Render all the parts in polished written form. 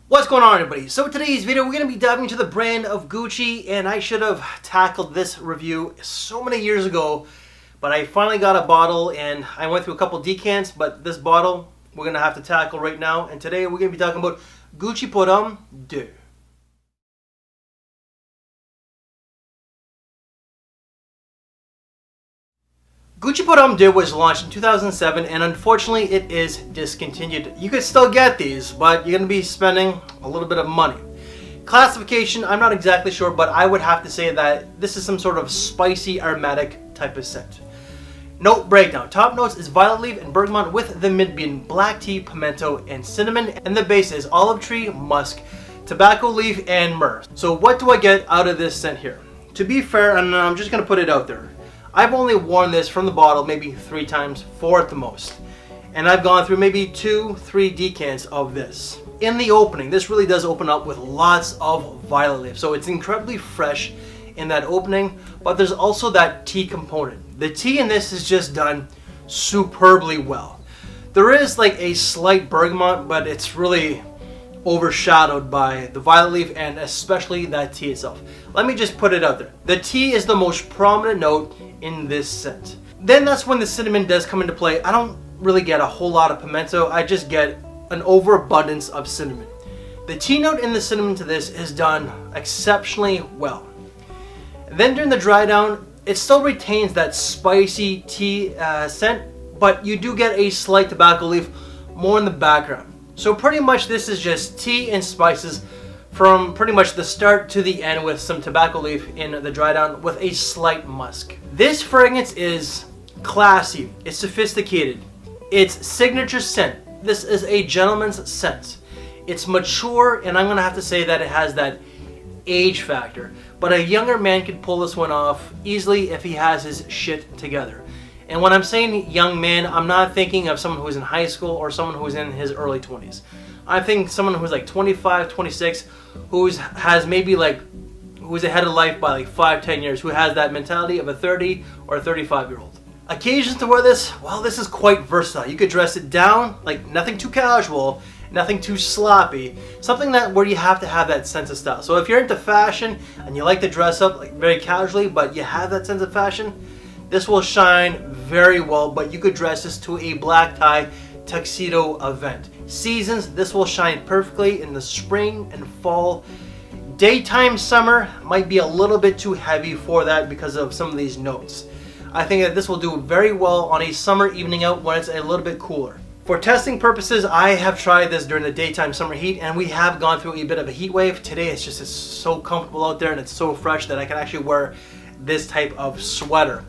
What's going on, everybody? So today's video we're going to be diving into the brand of Gucci, and I should have tackled this review so many years ago, but I finally got a bottle and I went through a couple decants, but this bottle we're going to have to tackle right now, and today we're going to be talking about Gucci Pour Homme II. Gucci Pour Homme II was launched in 2007 and unfortunately it is discontinued. You could still get these, but you're going to be spending a little bit of money. Classification, I'm not exactly sure, but I would have to say that this is some sort of spicy aromatic type of scent. Note breakdown. Top notes is violet leaf and bergamot, with the mid being black tea, pimento, and cinnamon, and the base is olive tree, musk, tobacco leaf, and myrrh. So what do I get out of this scent here? To be fair, and I'm just going to put it out there, I've only worn this from the bottle maybe 3 times, 4 at the most. And I've gone through maybe 2-3 decants of this. In the opening, this really does open up with lots of violet leaf. So it's incredibly fresh in that opening, but there's also that tea component. The tea in this is just done superbly well. There is like a slight bergamot, but it's really overshadowed by the violet leaf and especially that tea itself. Let me just put it out there. The tea is the most prominent note in this scent. Then that's when the cinnamon does come into play. I don't really get a whole lot of pimento. I just get an overabundance of cinnamon. The tea note in the cinnamon to this is done exceptionally well. Then during the dry down, it still retains that spicy tea scent, but you do get a slight tobacco leaf more in the background. So pretty much this is just tea and spices from pretty much the start to the end, with some tobacco leaf in the dry down with a slight musk. This fragrance is classy, it's sophisticated, it's signature scent. This is a gentleman's scent. It's mature, and I'm going to have to say that it has that age factor. But a younger man could pull this one off easily if he has his shit together. And when I'm saying young man, I'm not thinking of someone who's in high school or someone who's in his early 20s. I think someone who's like 25, 26, who's ahead of life by like 5-10 years, who has that mentality of a 30 or a 35-year-old. Occasions to wear this, well, this is quite versatile. You could dress it down, like nothing too casual, nothing too sloppy, something that where you have to have that sense of style. So if you're into fashion and you like to dress up like very casually, but you have that sense of fashion, this will shine very well. But you could dress this to a black tie tuxedo event. Seasons, this will shine perfectly in the spring and fall. Daytime summer might be a little bit too heavy for that because of some of these notes. I think that this will do very well on a summer evening out when it's a little bit cooler. For testing purposes, I have tried this during the daytime summer heat, and we have gone through a bit of a heat wave. Today it's so comfortable out there and it's so fresh that I can actually wear this type of sweater.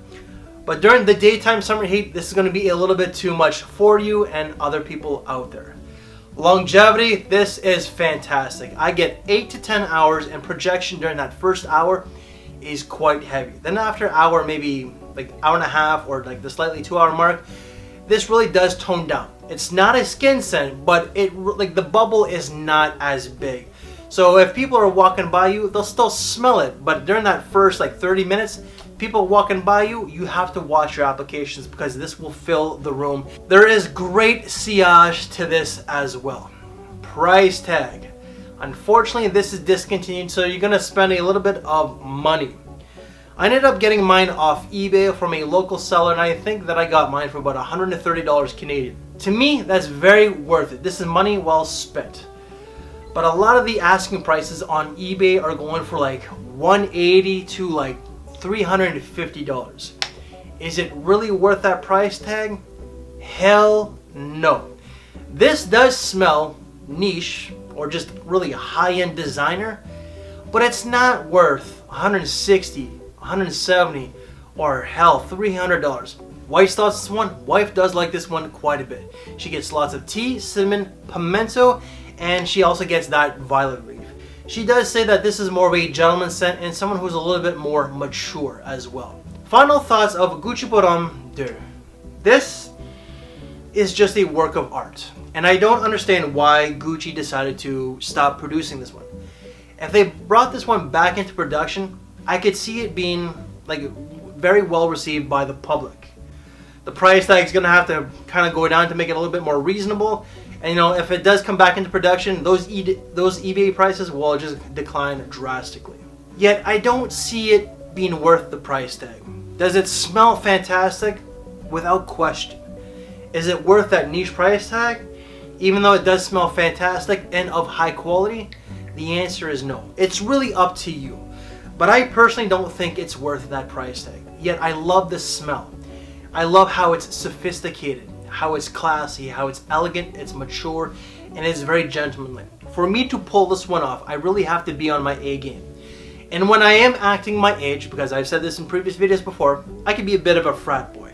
But during the daytime summer heat, this is going to be a little bit too much for you and other people out there. Longevity, this is fantastic. I get 8 to 10 hours, and projection during that first hour is quite heavy. Then after hour, maybe like hour and a half or like the slightly 2-hour mark, this really does tone down. It's not a skin scent, but the bubble is not as big. So if people are walking by you, they'll still smell it. But during that first like 30 minutes, people walking by you, you have to watch your applications because this will fill the room. There is great sillage to this as well. Price tag. Unfortunately, this is discontinued, so you're going to spend a little bit of money. I ended up getting mine off eBay from a local seller, and I think that I got mine for about $130 Canadian. To me, that's very worth it. This is money well spent. But a lot of the asking prices on eBay are going for like $180 to like $350. Is it really worth that price tag? Hell no. This does smell niche or just really high-end designer, but it's not worth $160, $170, or hell, $300. Wife thought this one. Wife does like this one quite a bit. She gets lots of tea, cinnamon, pimento, and she also gets that violet leaf. She does say that this is more of a gentleman's scent and someone who's a little bit more mature as well. Final thoughts of Gucci Pour Homme II. This is just a work of art, and I don't understand why Gucci decided to stop producing this one. If they brought this one back into production, I could see it being like very well received by the public. The price tag is going to have to kind of go down to make it a little bit more reasonable, And you know, if it does come back into production, those eBay prices will just decline drastically. Yet I don't see it being worth the price tag. Does it smell fantastic? Without question. Is it worth that niche price tag? Even though it does smell fantastic and of high quality, the answer is no. It's really up to you. But I personally don't think it's worth that price tag. Yet I love the smell. I love how it's sophisticated, how it's classy, how it's elegant, it's mature, and it's very gentlemanly. For me to pull this one off, I really have to be on my A game. And when I am acting my age, because I've said this in previous videos before, I can be a bit of a frat boy.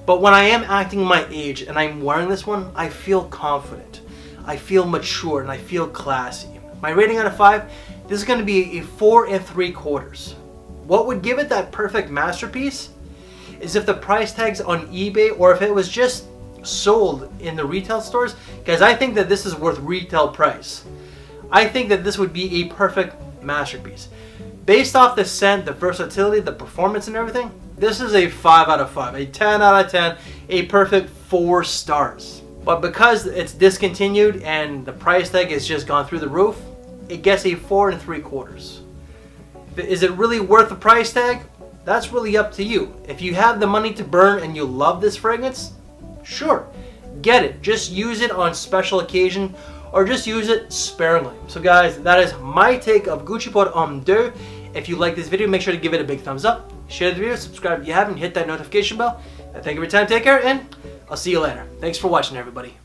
But when I am acting my age and I'm wearing this one, I feel confident, I feel mature, and I feel classy. My rating out of 5, this is going to be a 4 3/4. What would give it that perfect masterpiece is if the price tag's on eBay, or if it was just sold in the retail stores, because I think that this is worth retail price. I think that this would be a perfect masterpiece. Based off the scent, the versatility, the performance and everything, this is a 5 out of 5, a 10 out of 10, a perfect 4 stars. But because it's discontinued and the price tag has just gone through the roof, it gets a 4 3/4. Is it really worth the price tag? That's really up to you. If you have the money to burn and you love this fragrance, sure, get it. Just use it on special occasion, or just use it sparingly. So guys, that is my take of Gucci Pour Homme II. If you like this video, make sure to give it a big thumbs up, share the video, subscribe if you haven't, hit that notification bell. Thank you for your time, take care, and I'll see you later. Thanks for watching, everybody.